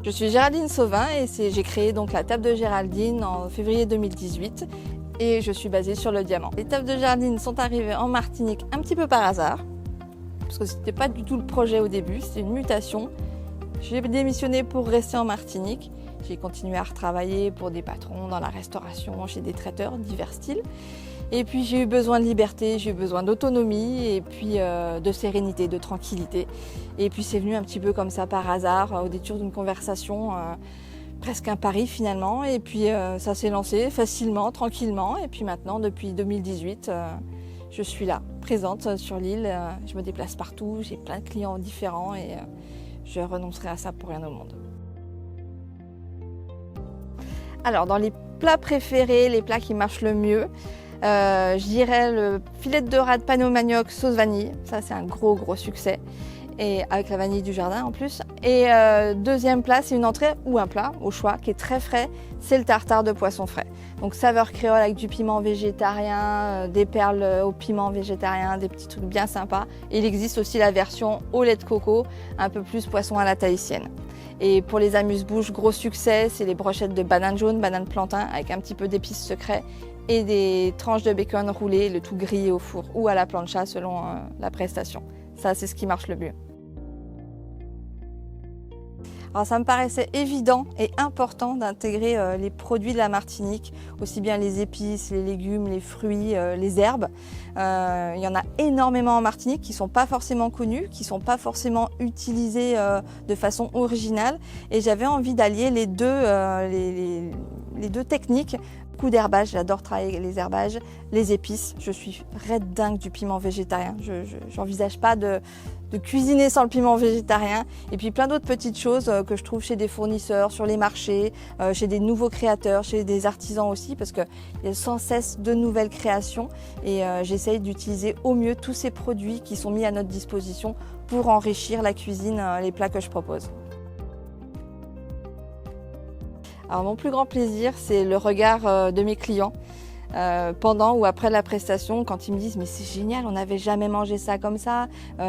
Je suis Géraldine Sauvin et j'ai créé donc la table de Géraldine en février 2018 et je suis basée sur le Diamant. Les tables de Géraldine sont arrivées en Martinique un petit peu par hasard parce que c'était pas du tout le projet au début, c'était une mutation. J'ai démissionné pour rester en Martinique. J'ai continué à retravailler pour des patrons dans la restauration, chez des traiteurs, divers styles. Et puis j'ai eu besoin de liberté, j'ai eu besoin d'autonomie et puis de sérénité, de tranquillité. Et puis c'est venu un petit peu comme ça par hasard, au détour d'une conversation, presque un pari finalement. Et puis ça s'est lancé facilement, tranquillement. Et puis maintenant, depuis 2018, je suis là, présente sur l'île. Je me déplace partout, j'ai plein de clients différents et je renoncerai à ça pour rien au monde. Alors dans les plats préférés, les plats qui marchent le mieux, je dirais le filet de dorade panneau manioc sauce vanille. Ça c'est un gros succès. Et avec la vanille du jardin en plus. Et deuxième plat, c'est une entrée ou un plat au choix qui est très frais, c'est le tartare de poisson frais. Donc saveur créole avec du piment végétarien, des perles au piment végétarien, des petits trucs bien sympas. Et il existe aussi la version au lait de coco, un peu plus poisson à la tahitienne. Et pour les amuse-bouches, gros succès, c'est les brochettes de banane jaune, banane plantain avec un petit peu d'épices secrets et des tranches de bacon roulées, le tout grillé au four ou à la plancha selon la prestation. Ça, c'est ce qui marche le mieux. Alors ça me paraissait évident et important d'intégrer les produits de la Martinique, aussi bien les épices, les légumes, les fruits, les herbes. Il y en a énormément en Martinique qui ne sont pas forcément connus, qui ne sont pas forcément utilisés de façon originale. Et j'avais envie d'allier les deux techniques. Beaucoup d'herbage, j'adore travailler les herbages, les épices. Je suis raide dingue du piment végétarien. Je n'envisage pas de cuisiner sans le piment végétarien. Et puis plein d'autres petites choses que je trouve chez des fournisseurs, sur les marchés, chez des nouveaux créateurs, chez des artisans aussi, parce qu'il y a sans cesse de nouvelles créations. Et j'essaye d'utiliser au mieux tous ces produits qui sont mis à notre disposition pour enrichir la cuisine, les plats que je propose. Alors mon plus grand plaisir, c'est le regard de mes clients pendant ou après la prestation, quand ils me disent « mais c'est génial, on n'avait jamais mangé ça comme ça,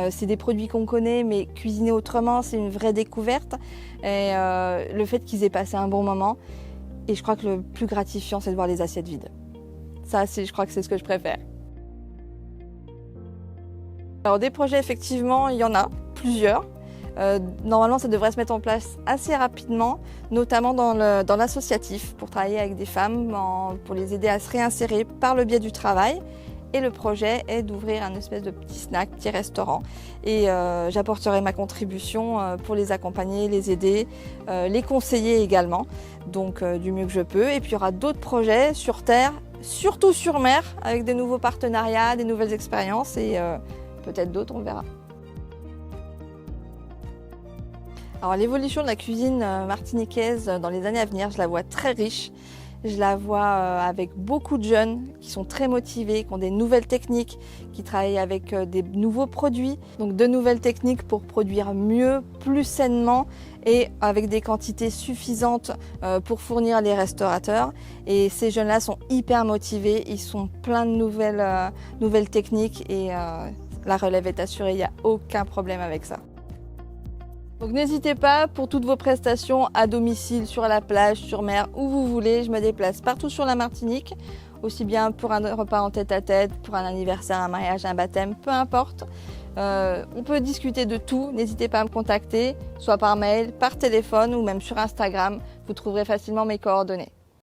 c'est des produits qu'on connaît, mais cuisiner autrement, c'est une vraie découverte ». Et le fait qu'ils aient passé un bon moment, et je crois que le plus gratifiant, c'est de voir les assiettes vides. Ça, je crois que c'est ce que je préfère. Alors des projets, effectivement, il y en a plusieurs. Normalement, ça devrait se mettre en place assez rapidement, notamment dans l'associatif, pour travailler avec des femmes, pour les aider à se réinsérer par le biais du travail. Et le projet est d'ouvrir un espèce de petit snack, petit restaurant. Et j'apporterai ma contribution pour les accompagner, les aider, les conseiller également, donc du mieux que je peux. Et puis il y aura d'autres projets sur terre, surtout sur mer, avec des nouveaux partenariats, des nouvelles expériences et peut-être d'autres, on verra. Alors l'évolution de la cuisine martiniquaise dans les années à venir, je la vois très riche. Je la vois avec beaucoup de jeunes qui sont très motivés, qui ont des nouvelles techniques, qui travaillent avec des nouveaux produits. Donc de nouvelles techniques pour produire mieux, plus sainement et avec des quantités suffisantes pour fournir les restaurateurs. Et ces jeunes-là sont hyper motivés, ils sont pleins de nouvelles techniques et la relève est assurée, il n'y a aucun problème avec ça. Donc n'hésitez pas pour toutes vos prestations à domicile, sur la plage, sur mer, où vous voulez. Je me déplace partout sur la Martinique, aussi bien pour un repas en tête-à-tête, pour un anniversaire, un mariage, un baptême, peu importe. On peut discuter de tout, n'hésitez pas à me contacter, soit par mail, par téléphone ou même sur Instagram. Vous trouverez facilement mes coordonnées.